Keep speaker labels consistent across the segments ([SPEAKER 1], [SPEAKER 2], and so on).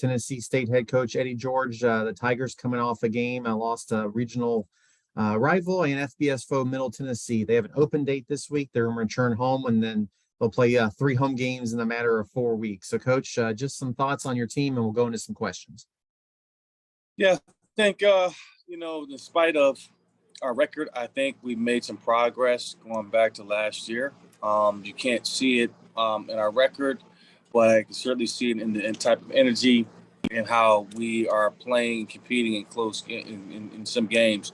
[SPEAKER 1] Tennessee State head coach Eddie George. The Tigers coming off a game. I lost a regional rival and FBS foe, Middle Tennessee. They have an open date this week. They're going to return home, and then they'll play 3 home games in a matter of 4 weeks. So, Coach, just some thoughts on your team, and we'll go into some questions.
[SPEAKER 2] Yeah, I think, in spite of our record, I think we've made some progress going back to last year. You can't see it in our record, but I can certainly see it in the type of energy and how we are playing, competing in some games.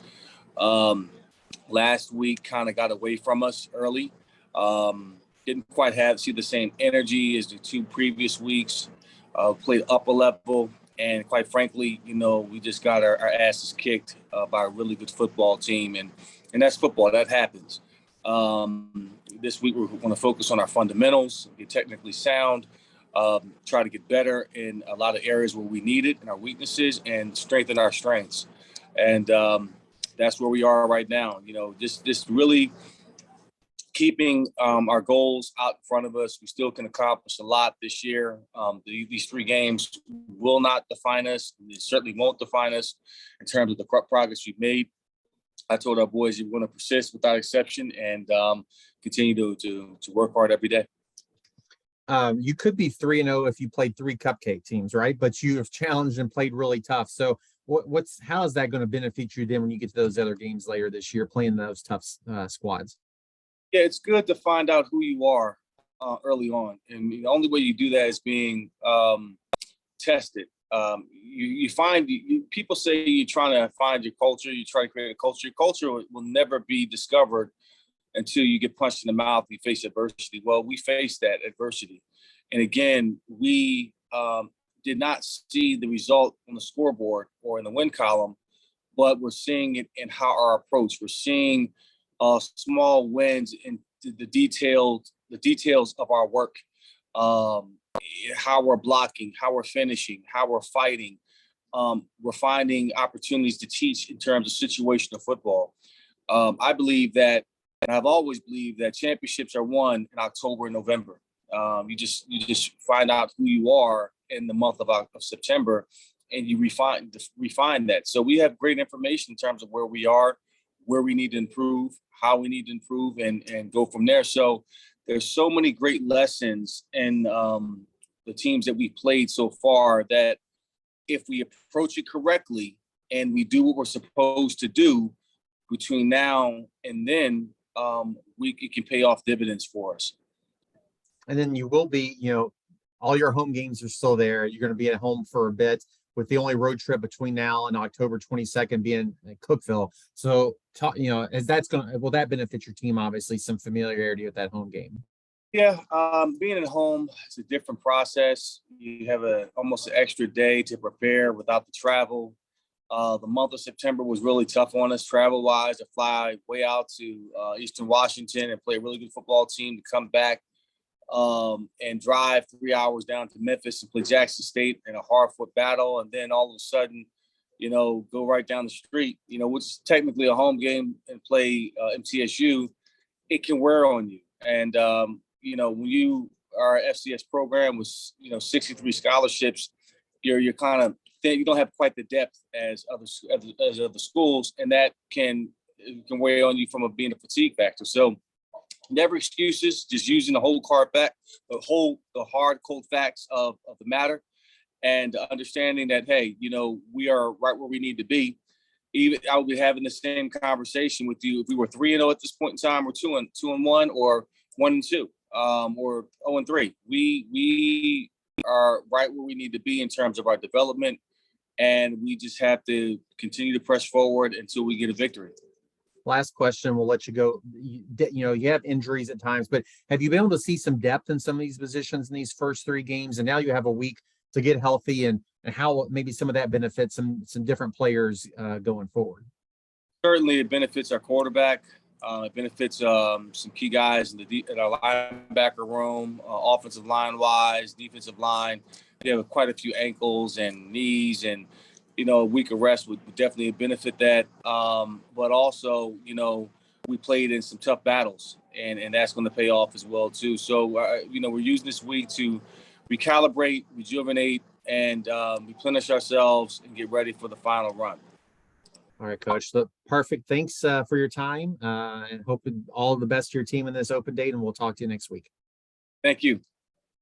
[SPEAKER 2] Last week kind of got away from us early. Didn't quite see the same energy as the 2 previous weeks. Played up a level, and quite frankly, we just got our asses kicked by a really good football team, and that's football. That happens. This week we're going to focus on our fundamentals, get technically sound, try to get better in a lot of areas where we need it and our weaknesses, and strengthen our strengths. And that's where we are right now. Just really keeping our goals out in front of us. We still can accomplish a lot this year. These 3 games will not define us. They certainly won't define us in terms of the progress we've made. I told our boys we're going to persist without exception and continue to work hard every day.
[SPEAKER 1] You could be 3-0 if you played 3 cupcake teams, right? But you have challenged and played really tough. So how is that going to benefit you then when you get to those other games later this year, playing those tough squads?
[SPEAKER 2] Yeah, it's good to find out who you are early on. And the only way you do that is being tested. You find people say you're trying to find your culture. You try to create a culture. Your culture will never be discovered until you get punched in the mouth and you face adversity. Well, we faced that adversity. And again, we did not see the result on the scoreboard or in the win column, but we're seeing it in how our approach. We're seeing small wins in the details of our work, how we're blocking, how we're finishing, how we're fighting. We're finding opportunities to teach in terms of situational football. I believe that, and I've always believed that championships are won in October and November. You just find out who you are in the month of September, and you refine that. So we have great information in terms of where we are, where we need to improve, how we need to improve, and go from there. So there's so many great lessons in the teams that we played so far that if we approach it correctly and we do what we're supposed to do between now and then, it can pay off dividends for us.
[SPEAKER 1] And then you will be, all your home games are still there. You're going to be at home for a bit, with the only road trip between now and October 22nd being at Cookeville. So, will that benefit your team? Obviously, some familiarity with that home game.
[SPEAKER 2] Yeah, being at home is a different process. You have almost an extra day to prepare without the travel. The month of September was really tough on us travel-wise, to fly way out to Eastern Washington and play a really good football team, to come back and drive 3 hours down to Memphis and play Jackson State in a hard-fought battle, and then all of a sudden, go right down the street, which is technically a home game, and play MTSU. It can wear on you. And, when you are an FCS program with, 63 scholarships, you're kind of, you don't have quite the depth as other schools, and that can weigh on you from being a fatigue factor. So never excuses, just using the whole the hard, cold facts of the matter, and understanding that, hey, we are right where we need to be. Even I would be having the same conversation with you if we were 3-0 at this point in time, or 2-1, or 1-2, or 0-3. We are right where we need to be in terms of our development, and we just have to continue to press forward until we get a victory.
[SPEAKER 1] Last question, we'll let you go. You have injuries at times, but have you been able to see some depth in some of these positions in these first 3 games? And now you have a week to get healthy, and how maybe some of that benefits some different players going forward.
[SPEAKER 2] Certainly it benefits our quarterback. It benefits some key guys in our linebacker room, offensive line wise, defensive line. They have quite a few ankles and knees, and a week of rest would definitely benefit that. But also, we played in some tough battles, and that's going to pay off as well too. So, we're using this week to recalibrate, rejuvenate, and replenish ourselves and get ready for the final run.
[SPEAKER 1] All right, Coach. So perfect. Thanks for your time and hope all the best to your team in this open date. And we'll talk to you next week.
[SPEAKER 2] Thank you.